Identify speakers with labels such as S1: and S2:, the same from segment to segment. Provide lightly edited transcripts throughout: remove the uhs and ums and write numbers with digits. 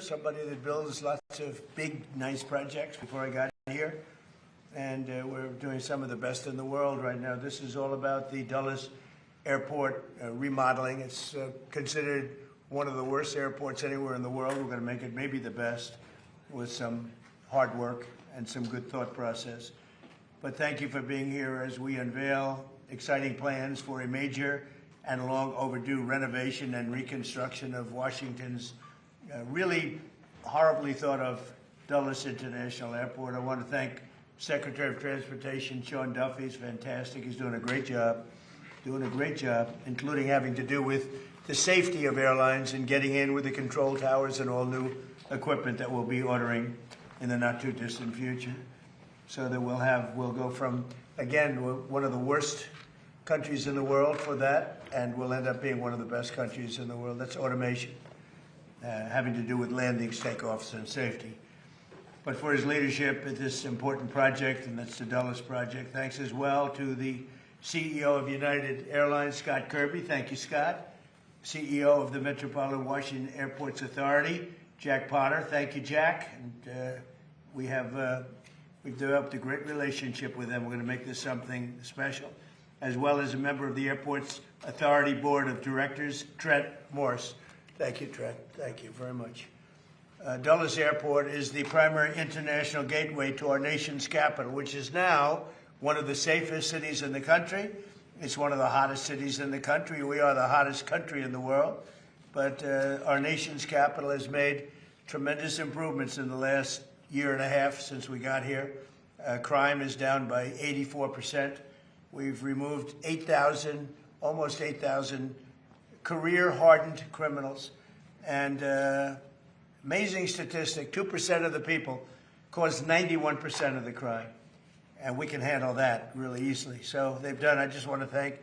S1: somebody that builds lots of big, nice projects before I got here. And we're doing some of the best in the world right now. This is all about the Dulles Airport remodeling. It's considered one of the worst airports anywhere in the world. We're going to make it maybe the best with some hard work and some good thought process. But thank you for being here as we unveil exciting plans for a major and long overdue renovation and reconstruction of Washington's really horribly thought of Dulles International Airport. I want to thank Secretary of Transportation Sean Duffy. He's fantastic. He's doing a great job, including having to do with the safety of airlines and getting in with the control towers and all new equipment that we'll be ordering in the not too distant future. So that we'll go from, again, one of the worst countries in the world for that, and we'll end up being one of the best countries in the world. That's automation, having to do with landings, takeoffs, and safety. But for his leadership at this important project, and that's the Dulles project, thanks as well to the CEO of United Airlines, Scott Kirby. Thank you, Scott. CEO of the Metropolitan Washington Airports Authority, Jack Potter. Thank you, Jack. And we've developed a great relationship with them. We're going to make this something special. As well as a member of the Airports Authority Board of Directors, Trent Morse. Thank you, Trent. Thank you very much. Dulles Airport is the primary international gateway to our nation's capital, which is now one of the safest cities in the country. It's one of the hottest cities in the country. We are the hottest country in the world. But our nation's capital has made tremendous improvements in the last year and a half since we got here. Crime is down by 84%. We've removed almost 8,000 career-hardened criminals. And amazing statistic, 2% of the people cause 91% of the crime. And we can handle that really easily. So I just want to thank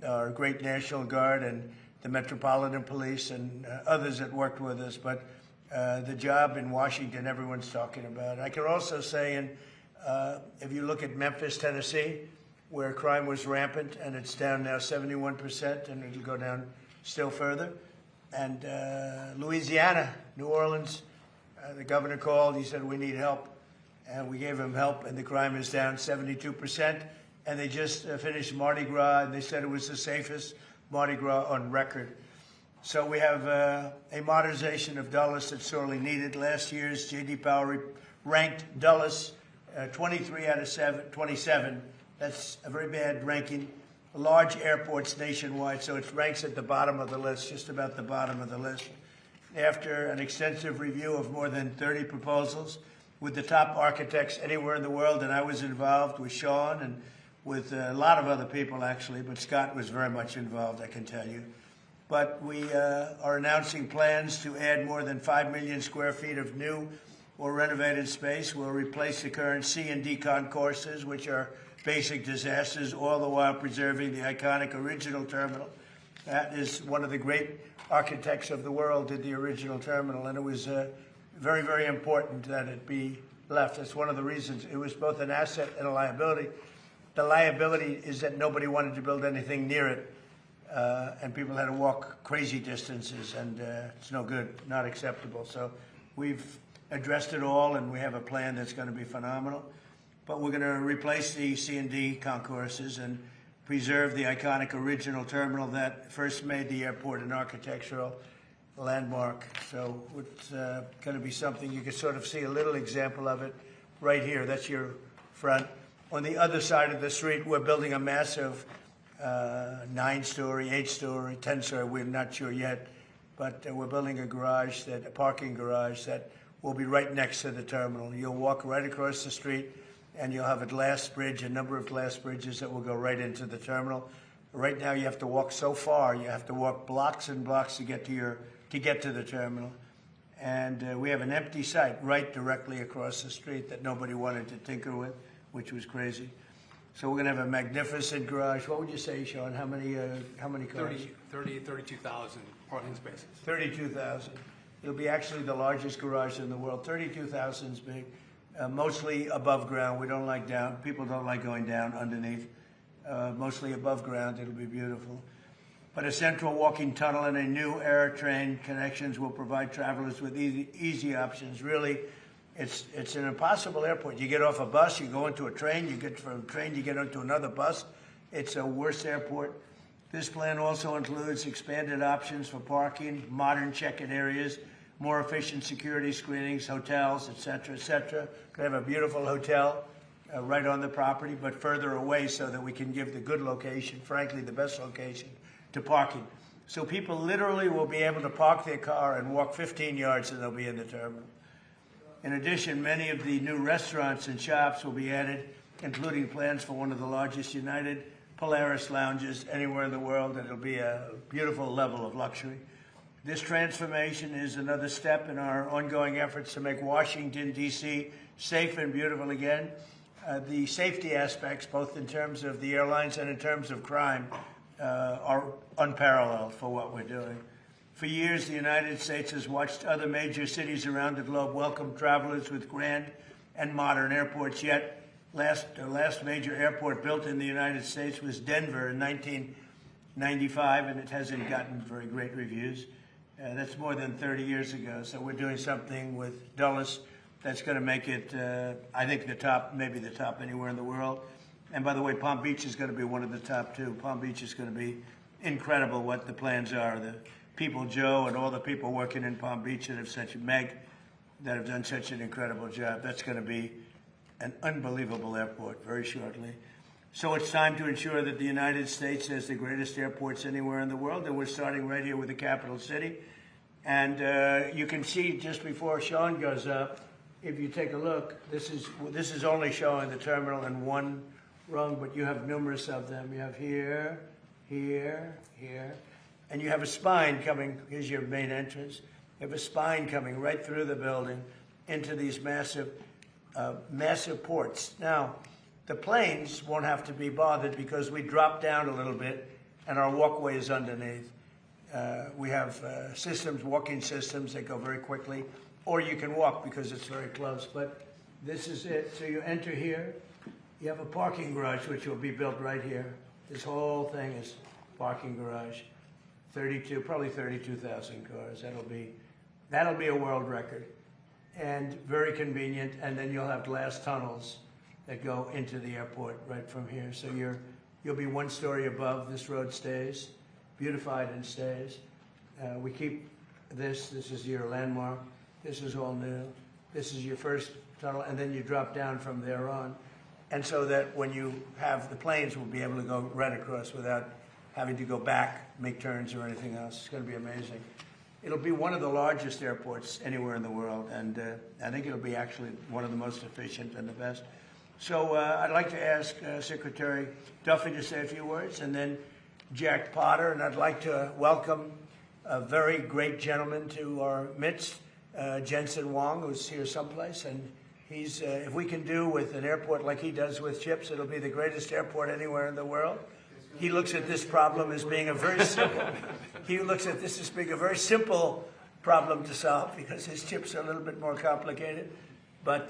S1: our great National Guard and the Metropolitan Police and others that worked with us. But the job in Washington, everyone's talking about. I can also say, if you look at Memphis, Tennessee, where crime was rampant, and it's down now 71%, and it'll go down still further. And Louisiana, New Orleans, the governor called. He said, we need help. And we gave him help, and the crime is down 72%. And they just finished Mardi Gras, and they said it was the safest Mardi Gras on record. So we have a modernization of Dulles that's sorely needed. Last year's J.D. Power ranked Dulles 23 out of 27. That's a very bad ranking. Large airports nationwide, so it ranks at the bottom of the list, just about the bottom of the list. After an extensive review of more than 30 proposals with the top architects anywhere in the world, and I was involved with Sean and with a lot of other people, actually, but Scott was very much involved, I can tell you. But we are announcing plans to add more than 5 million square feet of new or renovated space. We'll replace the current C and D concourses, which are basic disasters, all the while preserving the iconic original terminal. That is one of the great architects of the world did the original terminal, and it was very, very important that it be left. That's one of the reasons. It was both an asset and a liability. The liability is that nobody wanted to build anything near it, and people had to walk crazy distances, and it's no good, not acceptable. So we've addressed it all, and we have a plan that's going to be phenomenal. But we're going to replace the C&D concourses and preserve the iconic original terminal that first made the airport an architectural landmark. So it's going to be something you can sort of see a little example of it right here. That's your front. On the other side of the street, we're building a massive 9-story, 8-story, 10-story. We're not sure yet, but we're building a parking garage that will be right next to the terminal. You'll walk right across the street, and you'll have a number of glass bridges that will go right into the terminal. Right now, you have to walk so far. You have to walk blocks and blocks to get to the terminal. And we have an empty site right directly across the street that nobody wanted to tinker with, which was crazy. So we're going to have a magnificent garage. What would you say, Sean? How many cars?
S2: 32,000 parking spaces.
S1: 32,000. It'll be actually the largest garage in the world. 32,000 is big. Mostly above ground. We don't like down. People don't like going down underneath. Mostly above ground. It'll be beautiful. but a central walking tunnel and a new air train connections will provide travelers with easy options. Really, it's an impossible airport. You get off a bus, you go into a train, you get from a train, you get onto another bus. It's a worse airport. This plan also includes expanded options for parking, modern check-in areas, more efficient security screenings, hotels, et cetera, et cetera. Could have a beautiful hotel right on the property, but further away so that we can give the good location, frankly, the best location, to parking. So people literally will be able to park their car and walk 15 yards and they'll be in the terminal. In addition, many of the new restaurants and shops will be added, including plans for one of the largest United Polaris lounges anywhere in the world, and it'll be a beautiful level of luxury. This transformation is another step in our ongoing efforts to make Washington, D.C. safe and beautiful again. The safety aspects, both in terms of the airlines and in terms of crime, are unparalleled for what we're doing. For years, the United States has watched other major cities around the globe welcome travelers with grand and modern airports, yet the last major airport built in the United States was Denver in 1995, and it hasn't gotten very great reviews. That's more than 30 years ago. So we're doing something with Dulles that's going to make it, I think, the top, maybe the top anywhere in the world. And by the way, Palm Beach is going to be one of the top too. Palm Beach is going to be incredible what the plans are. The people, Joe, and all the people working in Palm Beach that have done such an incredible job. That's going to be an unbelievable airport very shortly. So it's time to ensure that the United States has the greatest airports anywhere in the world, and we're starting right here with the capital city. And you can see just before Sean goes up, if you take a look, this is only showing the terminal in one rung, but you have numerous of them. You have here, here, here, and you have a spine coming. Here's your main entrance. You have a spine coming right through the building into these massive ports. Now, the planes won't have to be bothered because we drop down a little bit and our walkway is underneath. We have walking systems that go very quickly, or you can walk because it's very close. But this is it. So you enter here. You have a parking garage which will be built right here. This whole thing is parking garage. Probably 32,000 cars. That'll be a world record. And very convenient, and then you'll have glass tunnels that go into the airport right from here. So you'll be one story above. This road stays, beautified and stays. We keep this is your landmark. This is all new. This is your first tunnel, and then you drop down from there on. And so that when you have the planes, we'll be able to go right across without having to go back, make turns or anything else. It's going to be amazing. It'll be one of the largest airports anywhere in the world, and I think it'll be actually one of the most efficient and the best. So I'd like to ask Secretary Duffy to say a few words, and then Jack Potter, and I'd like to welcome a very great gentleman to our midst, Jensen Wong, who's here someplace, and he's, if we can do with an airport like he does with chips, it'll be the greatest airport anywhere in the world. He looks at this problem as being a very simple, problem to solve because his chips are a little bit more complicated. But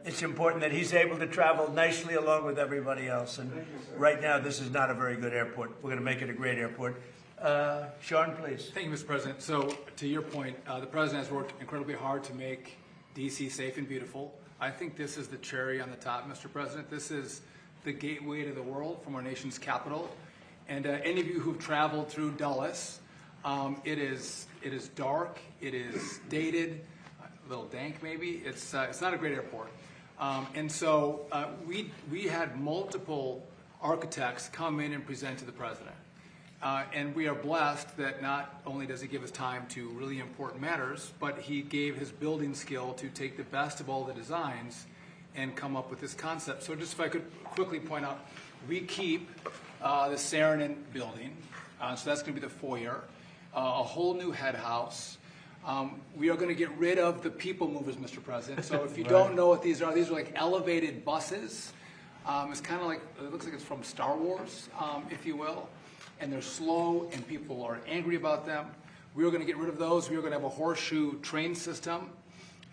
S1: it's important that he's able to travel nicely along with everybody else. And right now, this is not a very good airport. We're going to make it a great airport. Sean, please.
S2: Thank you, Mr. President. So to your point, the President has worked incredibly hard to make D.C. safe and beautiful. I think this is the cherry on the top, Mr. President. This is the gateway to the world from our nation's capital. And any of you who've traveled through Dulles, it is dark, it is dated, a little dank maybe. It's not a great airport. And so we had multiple architects come in and present to the President. And we are blessed that not only does he give us time to really important matters, but he gave his building skill to take the best of all the designs and come up with this concept. So just if I could quickly point out, we keep the Saarinen building, so that's going to be the foyer, a whole new head house. We are going to get rid of the people movers, Mr. President. So if you don't know what these are like elevated buses. It's kind of like, it looks like it's from Star Wars, if you will. And they're slow and people are angry about them. We are going to get rid of those. We are going to have a horseshoe train system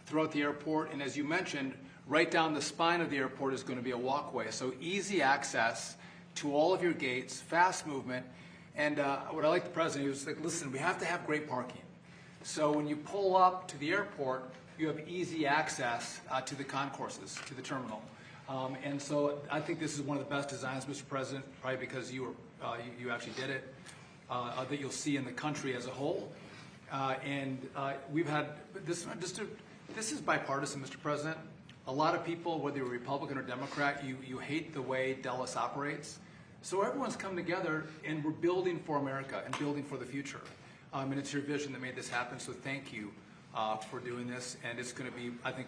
S2: throughout the airport. And as you mentioned, right down the spine of the airport is going to be a walkway. So easy access to all of your gates, fast movement. And what I like the president, he was like, listen, we have to have great parking. So when you pull up to the airport, you have easy access to the concourses, to the terminal. And so I think this is one of the best designs, Mr. President, probably because you actually did it, that you'll see in the country as a whole. We've had this. This is bipartisan, Mr. President. A lot of people, whether you're Republican or Democrat, you hate the way Dulles operates. So everyone's come together, and we're building for America and building for the future. And it's your vision that made this happen. So thank you for doing this. And it's going to be, I think,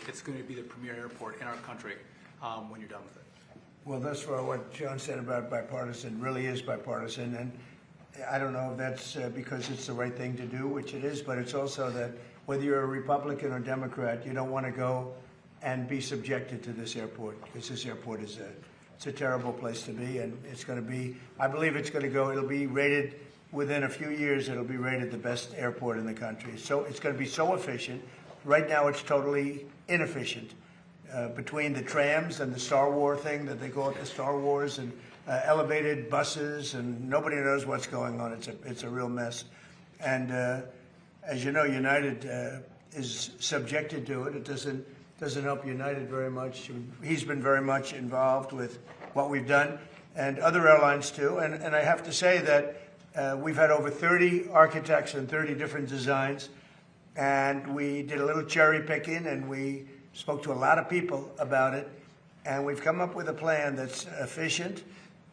S2: it's going to be the premier airport in our country when you're done with it.
S1: Well, thus far, what John said about bipartisan really is bipartisan, and I don't know if that's because it's the right thing to do, which it is, but it's also that whether you're a Republican or Democrat, you don't want to go and be subjected to this airport, because this airport is it's a terrible place to be, and it's going to be, I believe it's going to go, it'll be rated, within a few years, it'll be rated the best airport in the country. So it's going to be so efficient. Right now, it's totally inefficient. Between the trams and the Star Wars thing that they call it, the Star Wars, and elevated buses, and nobody knows what's going on. It's a real mess. And as you know, United is subjected to it. It doesn't help United very much. He's been very much involved with what we've done, and other airlines too. And I have to say that we've had over 30 architects and 30 different designs, and we did a little cherry picking, and we spoke to a lot of people about it, and we've come up with a plan that's efficient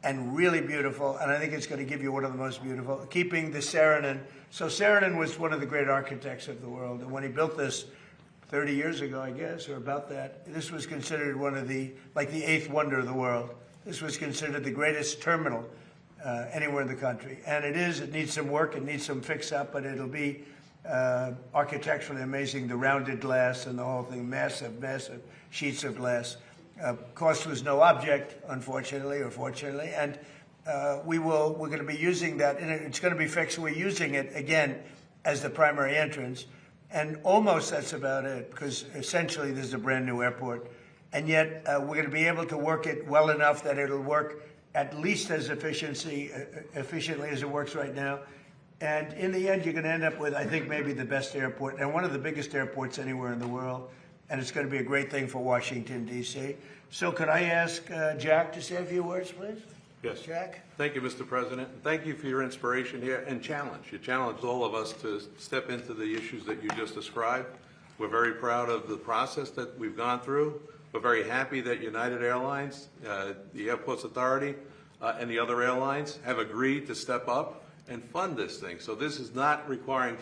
S1: and really beautiful, and I think it's going to give you one of the most beautiful, keeping the Saarinen. So Saarinen was one of the great architects of the world, and when he built this 30 years ago, I guess, or about that, this was considered one of the eighth wonder of the world. This was considered the greatest terminal anywhere in the country, and it is. It needs some work, it needs some fix-up, but it'll be architecturally amazing, the rounded glass and the whole thing, massive sheets of glass. Cost was no object, unfortunately or fortunately, and we're going to be using that, and it's going to be fixed. We're using it again as the primary entrance, and almost that's about it, because essentially this is a brand new airport, and yet we're going to be able to work it well enough that it'll work at least as efficiently as it works right now. And in the end, you're going to end up with, I think, maybe the best airport and one of the biggest airports anywhere in the world. And it's going to be a great thing for Washington, D.C. So could I ask Jack to say a few words, please?
S3: Yes.
S1: Jack?
S3: Thank you, Mr. President. Thank you for your inspiration here and challenge. You challenged all of us to step into the issues that you just described. We're very proud of the process that we've gone through. We're very happy that United Airlines, the Airports Authority, and the other airlines have agreed to step up and fund this thing. So this is not requiring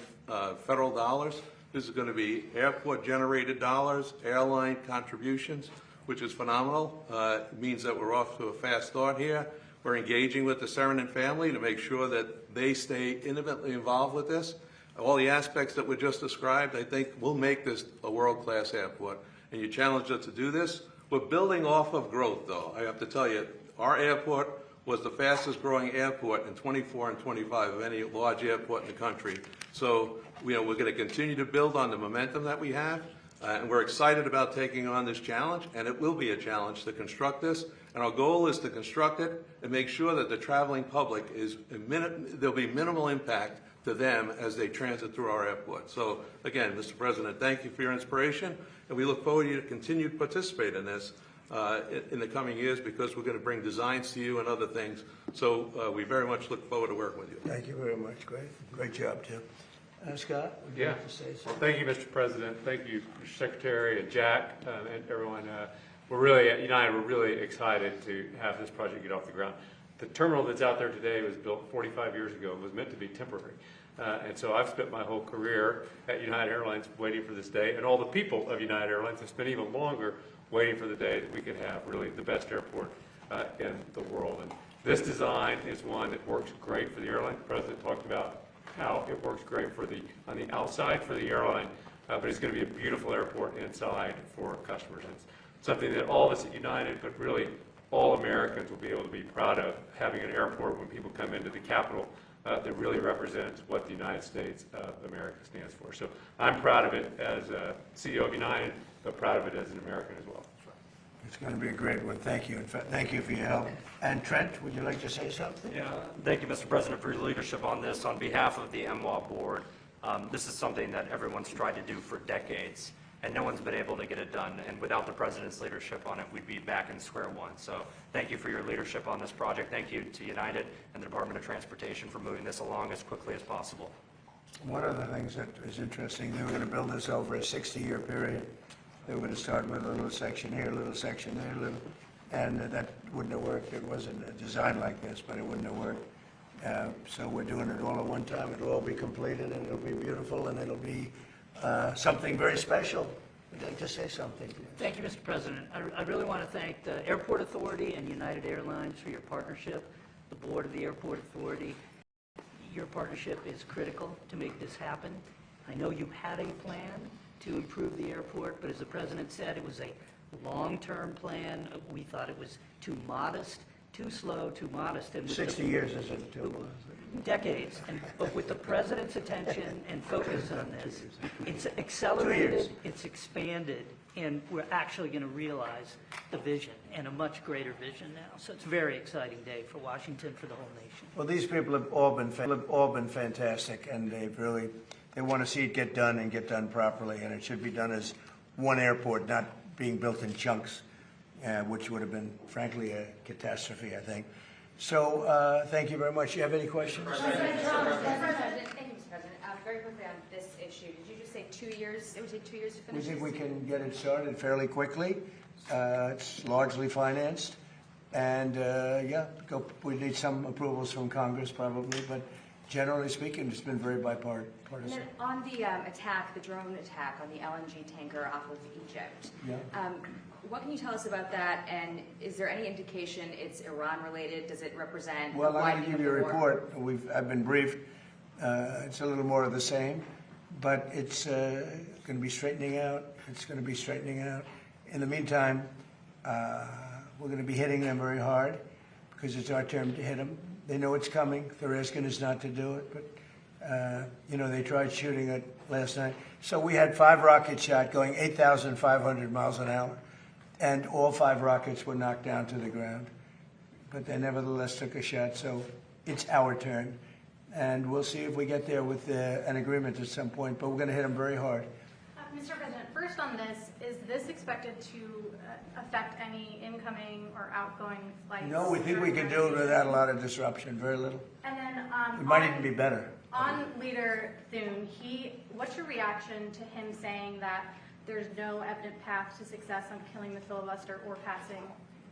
S3: federal dollars. This is going to be airport-generated dollars, airline contributions, which is phenomenal. It means that we're off to a fast start here. We're engaging with the Saarinen family to make sure that they stay intimately involved with this. All the aspects that were just described, I think, will make this a world-class airport. And you challenged us to do this. We're building off of growth, though. I have to tell you, our airport was the fastest growing airport in 24 and 25 of any large airport in the country. So we're going to continue to build on the momentum that we have, and we're excited about taking on this challenge, and it will be a challenge to construct this. And our goal is to construct it and make sure that the traveling public there'll be minimal impact to them as they transit through our airport. So again, Mr. President, thank you for your inspiration, and we look forward to you to continue to participate in this in the coming years, because we're going to bring designs to you and other things. So we very much look forward to working with you.
S1: Thank you very much. Great job, Tim. Scott, would you like to say something?
S4: Well, thank you, Mr. President. Thank you, Mr. Secretary and Jack and everyone. We're really, at United, we're really excited to have this project get off the ground. The terminal that's out there today was built 45 years ago. It was meant to be temporary. And so I've spent my whole career at United Airlines waiting for this day, and all the people of United Airlines have spent even longer waiting for the day that we could have really the best airport in the world. And this design is one that works great for the airline. The President talked about how it works great on the outside for the airline, but it's going to be a beautiful airport inside for customers. It's something that all of us at United, but really all Americans, will be able to be proud of, having an airport when people come into the capital that really represents what the United States of America stands for. So I'm proud of it as CEO of United, but proud of it as an American as well.
S1: It's going to be a great one. Thank you. Thank you for your help. And Trent, would you like to say something?
S5: Yeah, thank you, Mr. President, for your leadership on this. On behalf of the MWA board, this is something that everyone's tried to do for decades, and no one's been able to get it done. And without the president's leadership on it, we'd be back in square one. So thank you for your leadership on this project. Thank you to United and the Department of Transportation for moving this along as quickly as possible.
S1: One of the things that is interesting, they were going to build this over a 60-year period. They were going to start with a little section here, a little section there, and that wouldn't have worked. It wasn't a design like this, but it wouldn't have worked. So we're doing it all at one time. It'll all be completed, and it'll be beautiful, and it'll be something very special. Would you like to say something?
S6: Thank you, Mr. President. I really want to thank the Airport Authority and United Airlines for your partnership, the board of the Airport Authority. Your partnership is critical to make this happen. I know you had a plan to improve the airport, but as the President said, it was a long-term plan. We thought it was too modest, too slow, too modest. And
S1: 60 years isn't too long.
S6: Decades, but with the President's attention and focus on this, it's accelerated, it's expanded, and we're actually going to realize the vision, and a much greater vision now. So it's a very exciting day for Washington, for the whole nation.
S1: Well, these people have all been fantastic, and they want to see it get done and get done properly, and it should be done as one airport, not being built in chunks, which would have been, frankly, a catastrophe, I think. So, thank you very much. You have any questions?
S7: Thank you, Mr. President. Very quickly on this issue, did you just say 2 years? It would take 2 years to
S1: We
S7: finish
S1: think
S7: this?
S1: we can get it started fairly quickly. It's largely financed. And, we need some approvals from Congress probably, but generally speaking, it's been very bipartisan.
S7: And then on the attack, the drone attack on the LNG tanker off of Egypt, what can you tell us about that? And is there any indication it's Iran-related? Does it represent
S1: Well, I'm going
S7: widening
S1: to
S7: of
S1: give you a
S7: the war?
S1: report. I've been briefed. It's a little more of the same, but it's going to be straightening out. It's going to be straightening out. In the meantime, we're going to be hitting them very hard because it's our turn to hit them. They know it's coming. They're asking us not to do it, but they tried shooting it last night. So we had 5 rockets shot going 8,500 miles an hour, and all 5 rockets were knocked down to the ground. But they nevertheless took a shot, so it's our turn. And we'll see if we get there with an agreement at some point, but we're going to hit them very hard.
S8: Mr. President, first on this, is this expected to affect any incoming or outgoing flights?
S1: No, we think we can do it without a lot of disruption, very little.
S8: And then
S1: It might even be better.
S8: On Leader Thune, what's your reaction to him saying that there's no evident path to success on killing the filibuster or passing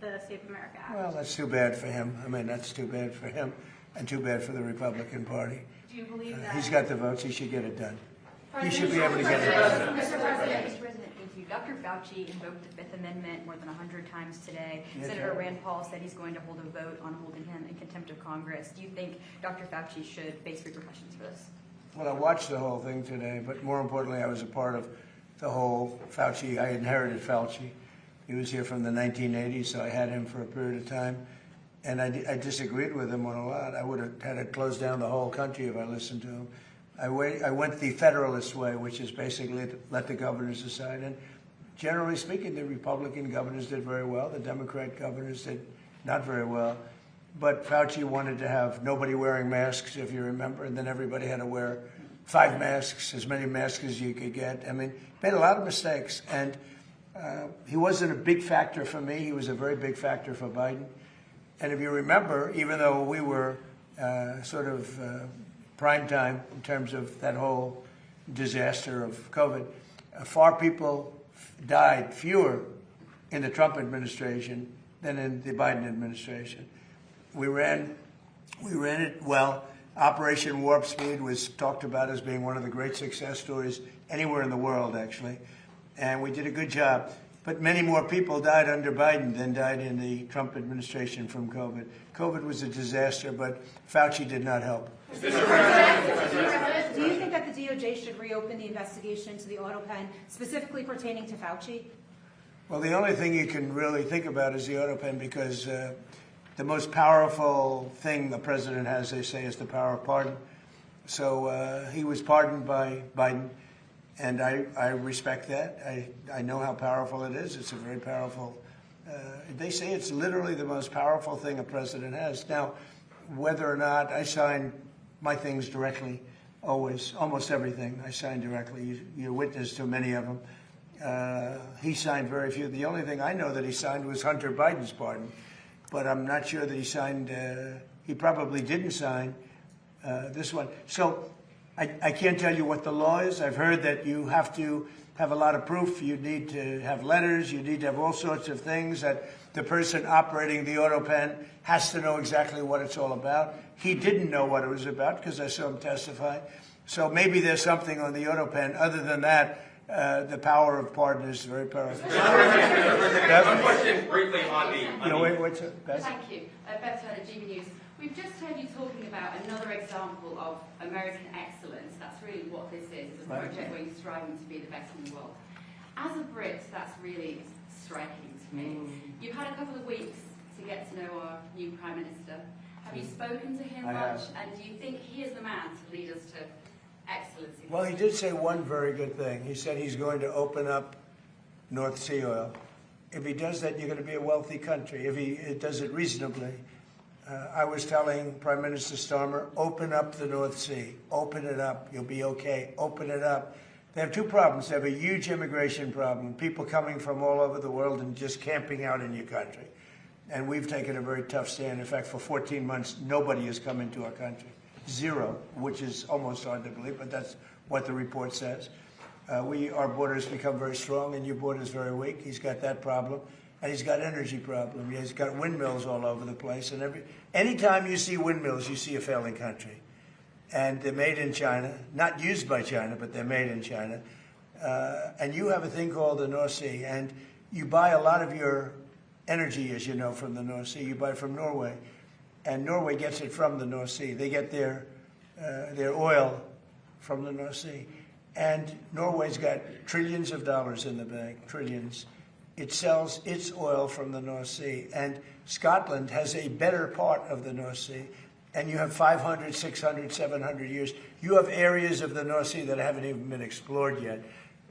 S8: the Safe America Act?
S1: Well, that's too bad for him. I mean, that's too bad for him and too bad for the Republican Party.
S8: Do you believe that?
S1: He's got the votes. He should get it done. He should be able to get it done.
S7: Mr. President, thank you. Dr. Fauci invoked the Fifth Amendment more than 100 times today.
S1: Yes,
S7: Senator
S1: sir.
S7: Rand Paul said he's going to hold a vote on holding him in contempt of Congress. Do you think Dr. Fauci should face repercussions for this?
S1: Well, I watched the whole thing today, but more importantly, I was a part of the whole Fauci. I inherited Fauci. He was here from the 1980s, so I had him for a period of time. And I disagreed with him on a lot. I would have had to close down the whole country if I listened to him. I went the Federalist way, which is basically let the governors decide. And generally speaking, the Republican governors did very well. The Democrat governors did not very well. But Fauci wanted to have nobody wearing masks, if you remember, and then everybody had to wear 5 masks, as many masks as you could get. I mean, made a lot of mistakes. And he wasn't a big factor for me. He was a very big factor for Biden. And if you remember, even though we were prime time in terms of that whole disaster of COVID, far people died fewer in the Trump administration than in the Biden administration. We ran it well. Operation Warp Speed was talked about as being one of the great success stories anywhere in the world, actually. And we did a good job. But many more people died under Biden than died in the Trump administration from COVID. COVID was a disaster, but Fauci did not help.
S9: Do you think that the DOJ should reopen the investigation into the auto pen, specifically pertaining to Fauci?
S1: Well, the only thing you can really think about is the auto pen, because the most powerful thing the president has, they say, is the power of pardon. So he was pardoned by Biden. And I respect that. I know how powerful it is. It's a very powerful They say it's literally the most powerful thing a president has. Now, whether or not I sign my things directly, always, almost everything I sign directly. You're witness to many of them. He signed very few. The only thing I know that he signed was Hunter Biden's pardon, but I'm not sure that he signed, he probably didn't sign this one. So I can't tell you what the law is. I've heard that you have to have a lot of proof. You need to have letters. You need to have all sorts of things that the person operating the auto pen has to know exactly what it's all about. He didn't know what it was about because I saw him testify. So maybe there's something on the auto pen. Other than that, the power of pardon is very powerful.
S10: One question briefly on the...
S1: What's it, Beth?
S11: Thank you. Beth Turner, GB News. We've just heard you talking about another example of American excellence. That's really what this is. It's a project where you're striving to be the best in the world. As a Brit, that's really striking to me. You've had a couple of weeks to get to know our new Prime Minister. Have you spoken to him much? And do you think he is the man to lead us to excellence?
S1: Well, he did say one very good thing. He said he's going to open up North Sea oil. If he does that, you're going to be a wealthy country. If he does it reasonably. I was telling Prime Minister Starmer, open up the North Sea. Open it up. You'll be okay. Open it up. They have two problems. They have a huge immigration problem, people coming from all over the world and just camping out in your country. And we've taken a very tough stand. In fact, for 14 months, nobody has come into our country. Zero, which is almost hard to believe, but that's what the report says. Our borders become very strong, and your border is very weak. He's got that problem. And he's got energy problem. He's got windmills all over the place. And anytime you see windmills, you see a failing country. And they're made in China, not used by China, but they're made in China. And you have a thing called the North Sea. And you buy a lot of your energy, as you know, from the North Sea. You buy from Norway. And Norway gets it from the North Sea. They get their oil from the North Sea. And Norway's got trillions of dollars in the bank, trillions. It sells its oil from the North Sea. And Scotland has a better part of the North Sea. And you have 500, 600, 700 years. You have areas of the North Sea that haven't even been explored yet.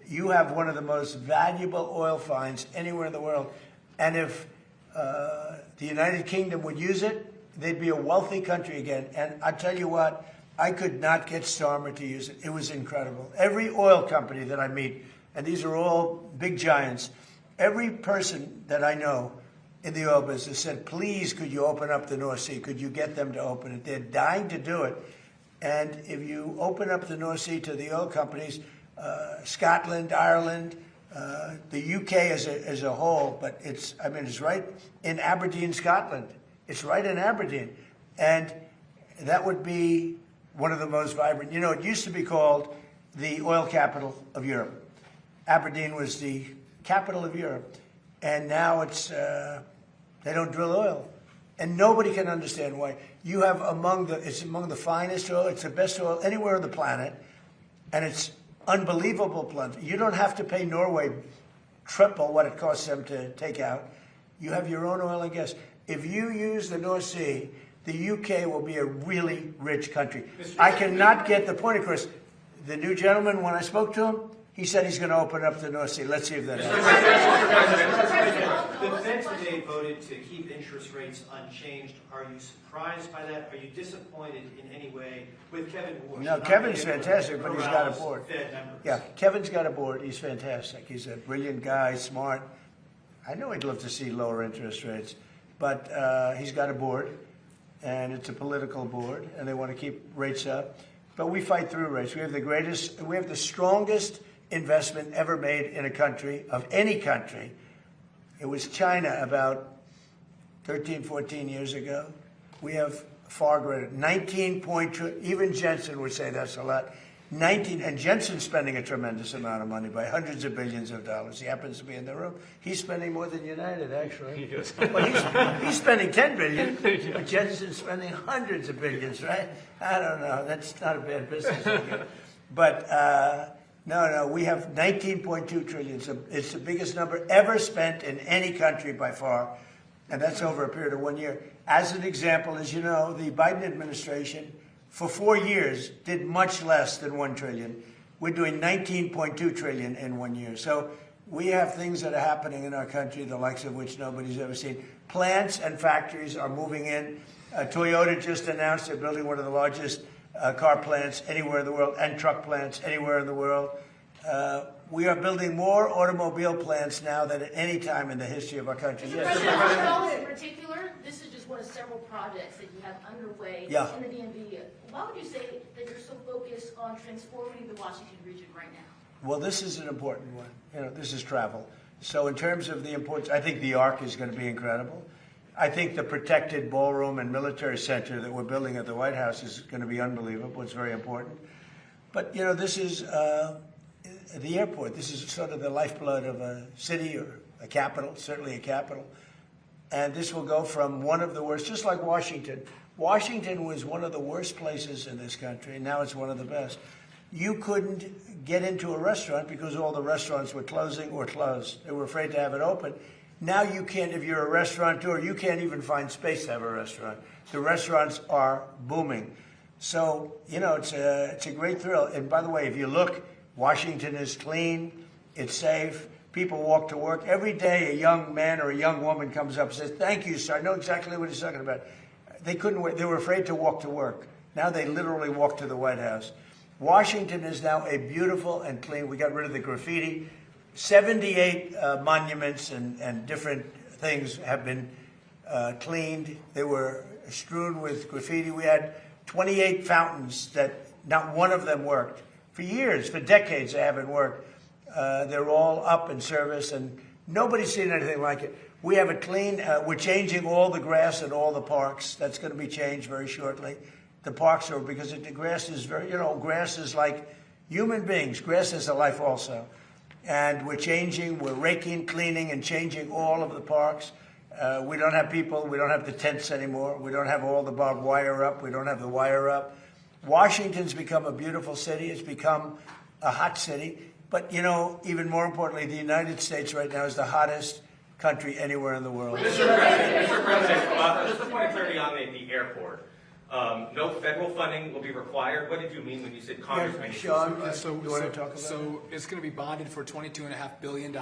S1: You have one of the most valuable oil finds anywhere in the world. And if the United Kingdom would use it, they'd be a wealthy country again. And I tell you what, I could not get Starmer to use it. It was incredible. Every oil company that I meet, and these are all big giants, every person that I know in the oil business said, please, could you open up the North Sea? Could you get them to open it? They're dying to do it. And if you open up the North Sea to the oil companies, Scotland, Ireland, the UK as a whole, but it's right in Aberdeen, Scotland. It's right in Aberdeen. And that would be one of the most vibrant. You know, it used to be called the oil capital of Europe. Aberdeen was the capital of Europe, and now it's they don't drill oil, and nobody can understand why. You have it's among the finest oil, it's the best oil anywhere on the planet, and it's unbelievable plenty. You don't have to pay Norway triple what it costs them to take out. You have your own oil and gas. If you use the North Sea, the UK will be a really rich country. I cannot get the point across. The new gentleman, when I spoke to him, he said he's going to open up the North Sea. Let's see if that happens.
S12: The Fed today voted to keep interest rates unchanged. Are you surprised by that? Are you disappointed in any way with Kevin Warsh?
S1: No, Kevin's fantastic, but he's got a board. Yeah, Kevin's got a board. He's fantastic. He's a brilliant guy, smart. I know he'd love to see lower interest rates, but he's got a board, and it's a political board, and they want to keep rates up. But we fight through rates. We have the strongest investment ever made in a country, of any country. It was China about 13, 14 years ago. We have far greater, 19.2, even Jensen would say that's a lot. 19, and Jensen's spending a tremendous amount of money by hundreds of billions of dollars. He happens to be in the room. He's spending more than United, actually.
S4: He is.
S1: Well, he's spending 10 billion, but Jensen's spending hundreds of billions, right? I don't know. That's not a bad business. But no, we have 19.2 trillion. So it's the biggest number ever spent in any country by far, and that's over a period of 1 year. As an example, as you know, the Biden administration, for 4 years, did much less than 1 trillion. We're doing 19.2 trillion in 1 year. So We have things that are happening in our country, the likes of which nobody's ever seen. Plants and factories are moving in. Toyota just announced they're building one of the largest car plants anywhere in the world, and truck plants anywhere in the world. We are building more automobile plants now than at any time in the history of our country.
S13: Mr.
S1: Yes.
S13: President, in particular, this is just one of several projects that you have underway
S1: Yeah.
S13: in the DMV. Why would you say that you're so focused on transforming the Washington region right now?
S1: Well, this is an important one. You know, this is travel. So in terms of the importance, I think the Arc is going to be incredible. I think the protected ballroom and military center that we're building at the White House is going to be unbelievable. It's very important. But, you know, this is the airport. This is sort of the lifeblood of a city or a capital, certainly a capital. And this will go from one of the worst, just like Washington. Washington was one of the worst places in this country, and now it's one of the best. You couldn't get into a restaurant because all the restaurants were closing or closed. They were afraid to have it open. Now you can't, if you're a restaurateur, you can't even find space to have a restaurant. The restaurants are booming. So, you know, it's a great thrill. And by the way, if you look, Washington is clean, it's safe, people walk to work. Every day a young man or a young woman comes up and says, "Thank you, sir." I know exactly what he's talking about. They couldn't wait. They were afraid to walk to work. Now they literally walk to the White House. Washington is now a beautiful and clean. We got rid of the graffiti. 78 monuments and different things have been cleaned. They were strewn with graffiti. We had 28 fountains that not one of them worked. For years, for decades, they haven't worked. They're all up in service, and nobody's seen anything like it. We have it clean. We're changing all the grass in all the parks. That's going to be changed very shortly. The parks are, because the grass is very, you know, grass is like human beings. Grass is a life also. And we're changing, we're raking, cleaning, and changing all of the parks. We don't have people, we don't have the tents anymore. We don't have all the barbed wire up. We don't have the wire up. Washington's become a beautiful city. It's become a hot city. But, you know, even more importantly, the United States right now is the hottest country anywhere in the world.
S10: Mr. President, just a point of clarity on the airport. No federal funding will be required. What did you mean when you said Congress may?
S1: Sean, you want to talk about
S2: So it's going to be bonded for $22.5 billion.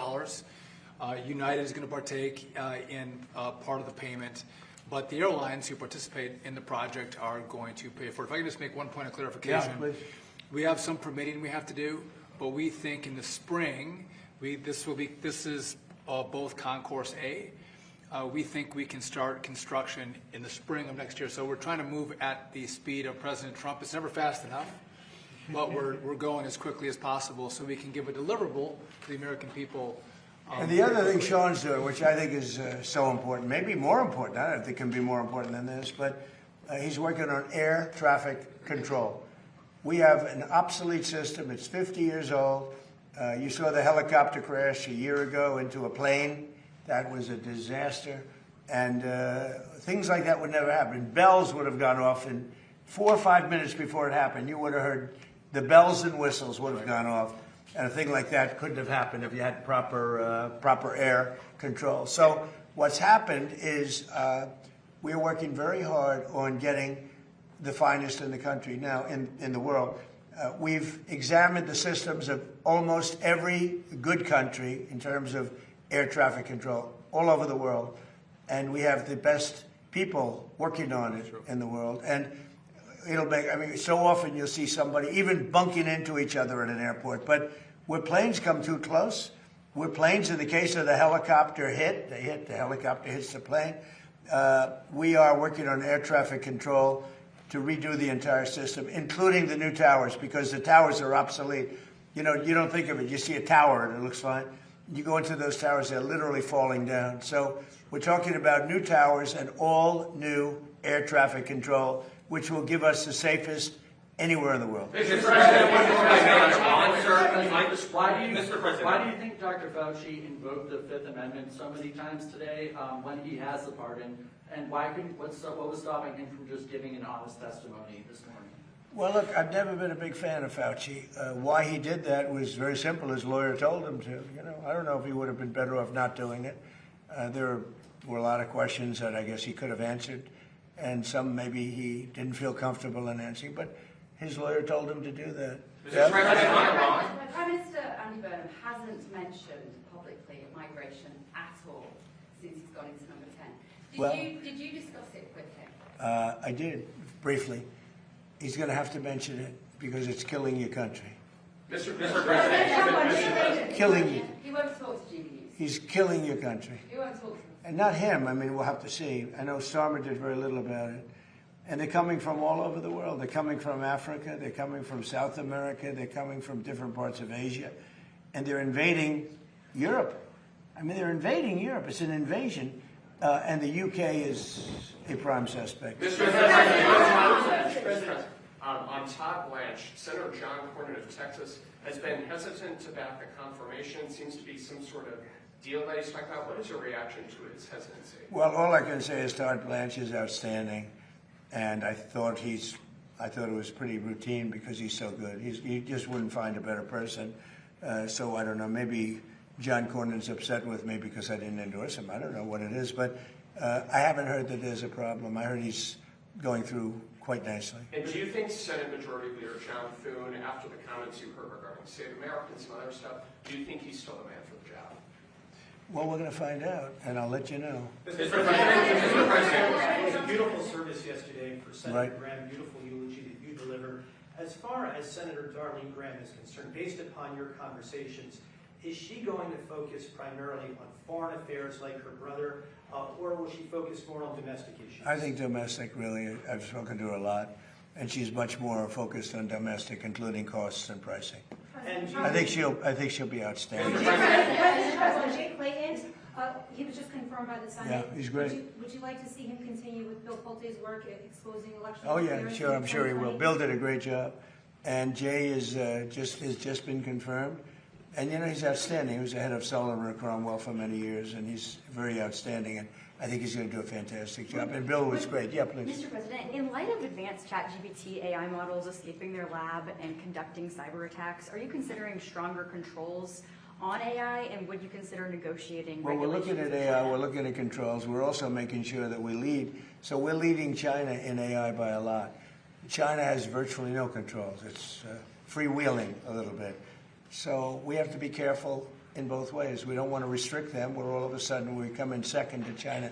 S2: United is going to partake in part of the payment, but the airlines who participate in the project are going to pay for it. If I can just make one point of clarification.
S1: Yeah, please.
S2: We have some permitting we have to do, but we think in the spring, this is both Concourse A. We think we can start construction in the spring of next year. So we're trying to move at the speed of President Trump. It's never fast enough, but we're going as quickly as possible so we can give a deliverable to the American people.
S1: And the other thing Sean's doing, which I think is so important, maybe more important, I don't think it can be more important than this, but he's working on air traffic control. We have an obsolete system. It's 50 years old. You saw the helicopter crash a year ago into a plane. That was a disaster. And things like that would never happen. Bells would have gone off in 4 or 5 minutes before it happened. You would have heard the bells and whistles would have gone off. And a thing like that couldn't have happened if you had proper air control. So what's happened is we're working very hard on getting the finest in the country now, in the world. We've examined the systems of almost every good country in terms of air traffic control all over the world. And we have the best people working on it in the world. And it'll make, I mean, so often you'll see somebody even bunking into each other at an airport. But where planes come too close, where planes, in the case of the helicopter the helicopter hits the plane, we are working on air traffic control to redo the entire system, including the new towers, because the towers are obsolete. You know, you don't think of it. You see a tower and it looks fine. You go into those towers, they're literally falling down. So we're talking about new towers and all new air traffic control, which will give us the safest anywhere in the world.
S10: Mr. President,
S14: Why do you think Dr. Fauci invoked the Fifth Amendment so many times today when he has the pardon? And what was stopping him from just giving an honest testimony this morning?
S1: Well, look, I've never been a big fan of Fauci. Why he did that was very simple. His lawyer told him to. You know, I don't know if he would have been better off not doing it. There were a lot of questions that I guess he could have answered, and some maybe he didn't feel comfortable in answering, but his lawyer told him to do that.
S11: Prime Minister Andy Burnham hasn't mentioned publicly migration at all since he's gone into number 10.
S1: Well-
S11: Did you discuss it with him?
S1: I did, briefly. He's going to have to mention it because it's killing your country.
S10: Mr. President,
S1: Killing you.
S11: He won't talk to GB News.
S1: He's killing your country.
S11: He won't talk to us.
S1: And not him. I mean, we'll have to see. I know Starmer did very little about it. And they're coming from all over the world. They're coming from Africa. They're coming from South America. They're coming from different parts of Asia. And they're invading Europe. I mean, they're invading Europe. It's an invasion. And the UK is a prime suspect.
S15: Mr. President, on Todd Blanche, Senator John Cornyn of Texas has been hesitant to back the confirmation. Seems to be some sort of deal that he's talking about. What is your reaction to his hesitancy?
S1: Well, all I can say is Todd Blanche is outstanding. And I thought it was pretty routine because he's so good. He just wouldn't find a better person. So I don't know, maybe John Cornyn's upset with me because I didn't endorse him. I don't know what it is, but I haven't heard that there's a problem. I heard he's going through quite nicely.
S15: And do you think Senate Majority Leader John Thune, after the comments you heard regarding Save America and some other stuff, do you think he's still the man for the job?
S1: Well, we're going to find out, and I'll let you know.
S12: Mr. President, it was a beautiful service yesterday for Senator
S1: Right.
S12: Graham, beautiful eulogy that you delivered. As far as Senator Darlene Graham is concerned, based upon your conversations, is she going to focus primarily on foreign affairs like her brother, or will she focus more on domestic issues?
S1: I think domestic, really. I've spoken to her a lot, and she's much more focused on domestic, including costs and pricing.
S12: And
S1: I think she'll be outstanding.
S9: President Jay Clayton, he was just confirmed by the Senate.
S1: Yeah, he's great.
S9: Would you like to see him continue with Bill Pulte's work at exposing election
S1: Oh yeah,
S9: interference
S1: sure.
S9: in
S1: I'm sure he will.
S9: 2020?
S1: Bill did a great job, and Jay has just been confirmed. And he's outstanding. He was the head of Sullivan & Cromwell for many years, and he's very outstanding. And I think he's going to do a fantastic job. And Bill was great. Yeah, please.
S7: Mr. President, in light of advanced ChatGPT AI models escaping their lab and conducting cyber attacks, are you considering stronger controls on AI, and would you consider negotiating
S1: Well, we're
S7: regulations
S1: looking at
S7: with
S1: AI.
S7: China?
S1: We're looking at controls. We're also making sure that we lead. So we're leading China in AI by a lot. China has virtually no controls. It's freewheeling a little bit. So we have to be careful in both ways. We don't want to restrict them where all of a sudden we come in second to China.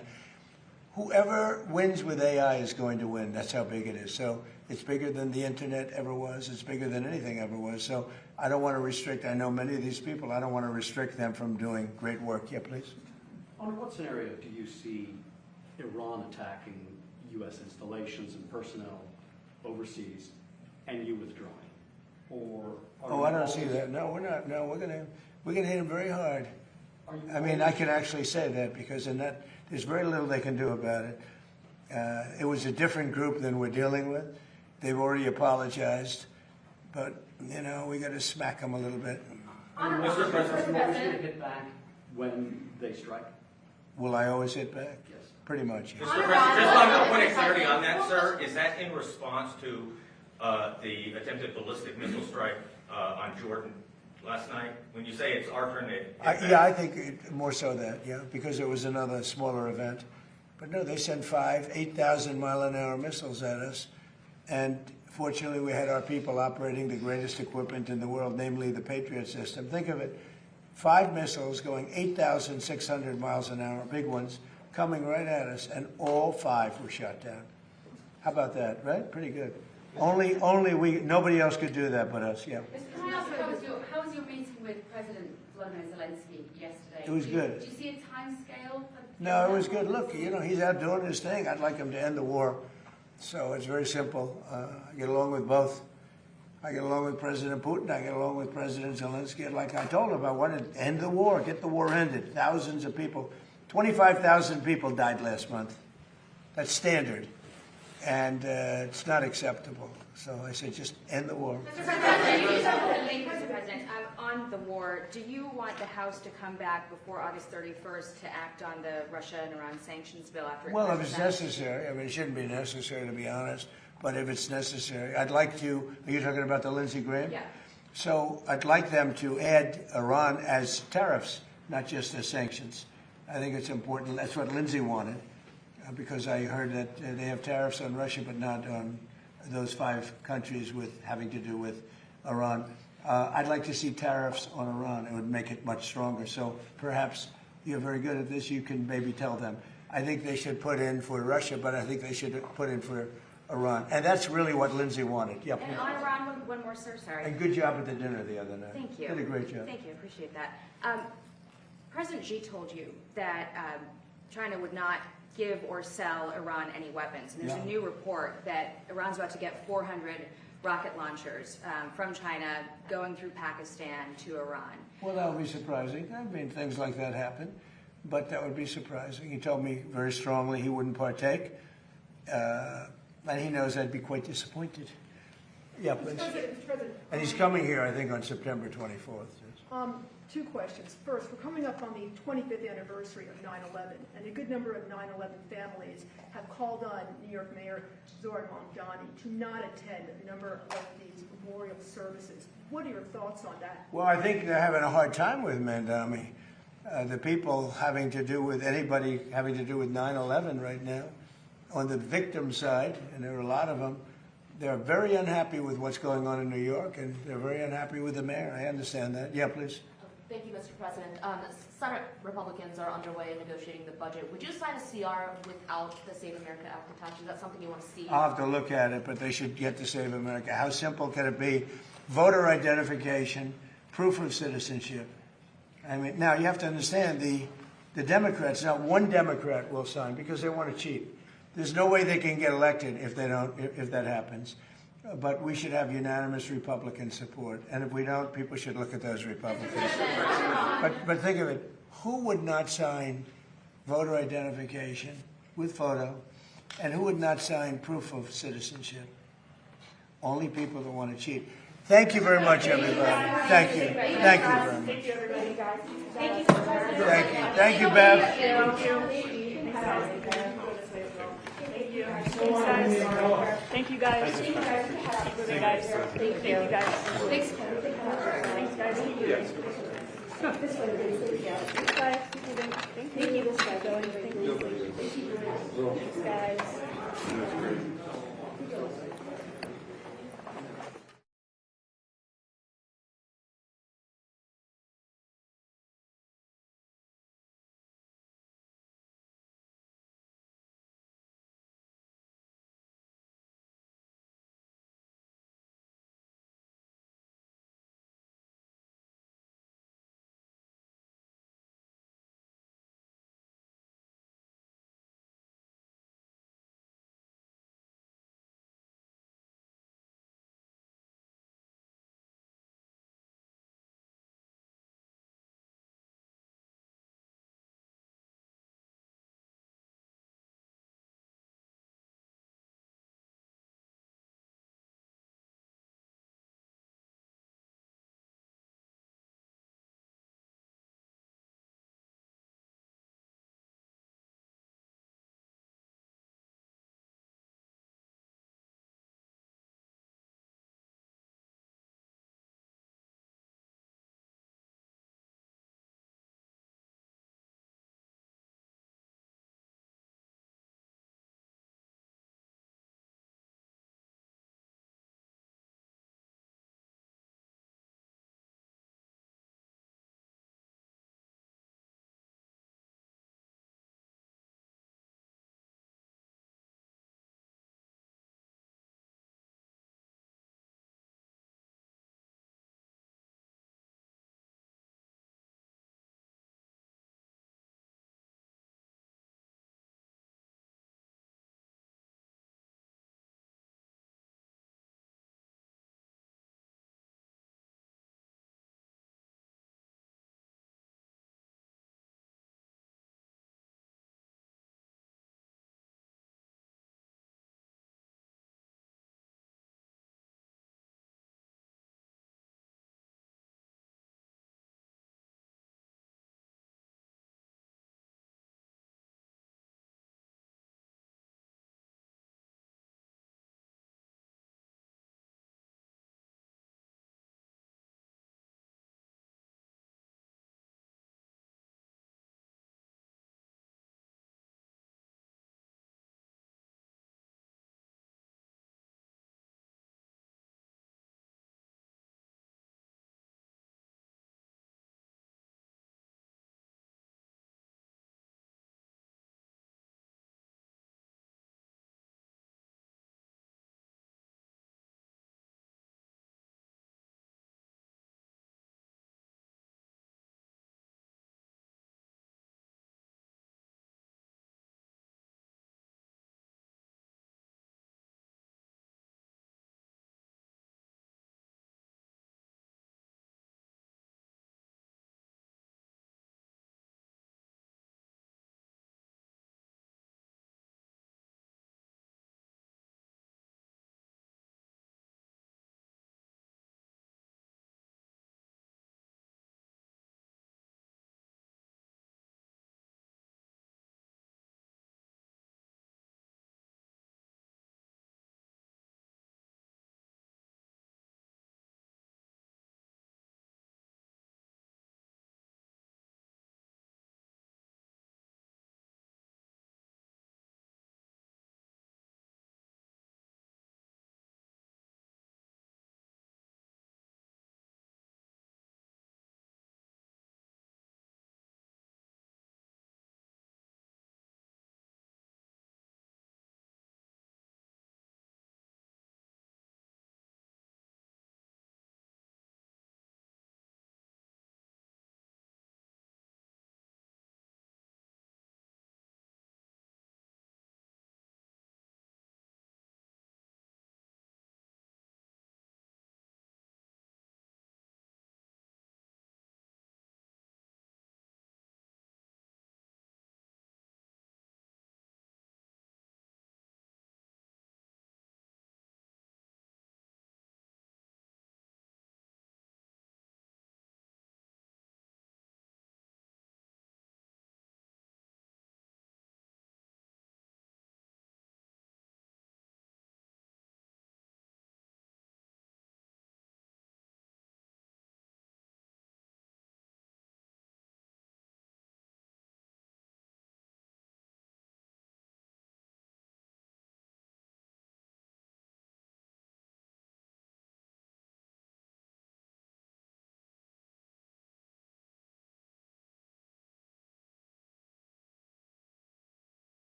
S1: Whoever wins with AI is going to win. That's how big it is. So it's bigger than the internet ever was. It's bigger than anything ever was. So I don't want to restrict. I know many of these people. I don't want to restrict them from doing great work. Yeah, please.
S16: Under what scenario do you see Iran attacking U.S. installations and personnel overseas and you withdrawing? Or
S1: I don't see that. No, we're not. No, we're gonna hit them very hard. I mean, I can actually say that because in that there's very little they can do about it. It was a different group than we're dealing with. They've already apologized, but we got to smack them a little bit.
S16: Mr. President, will you hit back when they strike?
S1: Will I always hit back?
S16: Yes.
S1: Pretty much. Yes.
S10: Mr. President, just on a point of clarity on that, sir, is that in response to the attempted ballistic missile strike on Jordan last night? When you say it's our turn to hit back?
S1: Yeah, I think more so that, yeah, because it was another smaller event. But no, they sent 8,000-mile-an-hour missiles at us, and fortunately we had our people operating the greatest equipment in the world, namely the Patriot system. Think of it, 5 missiles going 8,600 miles an hour, big ones, coming right at us, and all 5 were shot down. How about that, right? Pretty good. Nobody else could do that but us, yeah.
S11: Can I ask, how was your meeting with President Volodymyr Zelensky yesterday?
S1: It was good.
S11: Did you see a time scale?
S1: No, it was good. Look, he's out doing his thing. I'd like him to end the war. So it's very simple. I get along with both. I get along with President Putin. I get along with President Zelensky. Like I told him, I wanted to end the war, get the war ended. Thousands of people, 25,000 people died last month. That's standard. And it's not acceptable. So I said, just end the war.
S7: Mr. President, on the war, do you want the House to come back before August 31st to act on the Russia and Iran sanctions bill after it
S1: Well, if
S7: passes
S1: it's
S7: out?
S1: necessary. I mean, it shouldn't be necessary, to be honest. But if it's necessary, I'd like to. Are you talking about the Lindsey Graham?
S7: Yeah.
S1: So I'd like them to add Iran as tariffs, not just as sanctions. I think it's important. That's what Lindsey wanted, because I heard that they have tariffs on Russia, but not on those 5 countries having to do with Iran. I'd like to see tariffs on Iran. It would make it much stronger. So perhaps you're very good at this, you can maybe tell them. I think they should put in for Russia, but I think they should put in for Iran. And that's really what Lindsay wanted. Yep.
S7: And on Iran, one more, sir, sorry.
S1: And good job at the dinner the other night.
S7: Thank you.
S1: Did a great job.
S7: Thank you, appreciate that. President Xi told you that China would not give or sell Iran any weapons. And there's a new report that Iran's about to get 400 rocket launchers from China going through Pakistan to Iran.
S1: Well, that would be surprising. I mean, things like that happen, but that would be surprising. He told me very strongly he wouldn't partake, and he knows I'd be quite disappointed. Yeah, please. And he's coming here, I think, on September 24th.
S17: Two questions. First, we're coming up on the 25th anniversary of 9/11, and a good number of 9/11 families have called on New York Mayor Zohar Mamdani to not attend a number of these memorial services. What are your thoughts on that?
S1: Well, I think they're having a hard time with Mamdani. The people having to do with anybody having to do with 9/11 right now, on the victim side, and there are a lot of them, they're very unhappy with what's going on in New York, and they're very unhappy with the mayor. I understand that. Yeah, please.
S18: Thank you, Mr. President. Senate Republicans are underway in negotiating the budget. Would you sign a CR without the Save America Act attached? Is that something you want to see?
S1: I'll have to look at it, but they should get to Save America. How simple can it be? Voter identification, proof of citizenship. I mean, now you have to understand the Democrats, not one Democrat will sign because they want to cheat. There's no way they can get elected if they don't, if that happens. But we should have unanimous Republican support. And if we don't, people should look at those Republicans. But think of it. Who would not sign voter identification with photo? And who would not sign proof of citizenship? Only people that want to cheat. Thank you very much, everybody. Thank you. Thank you very much.
S13: Thank you, everybody, guys. Thank you.
S1: Thank you. Thank you, Bev.
S17: Thank you, guys. Thank you, guys. Thank you, guys. Thank you, guys. Thanks. Thanks, guys. Thank you. This way, thanks, guys. Thank you. Thank you, guys. Thanks, guys.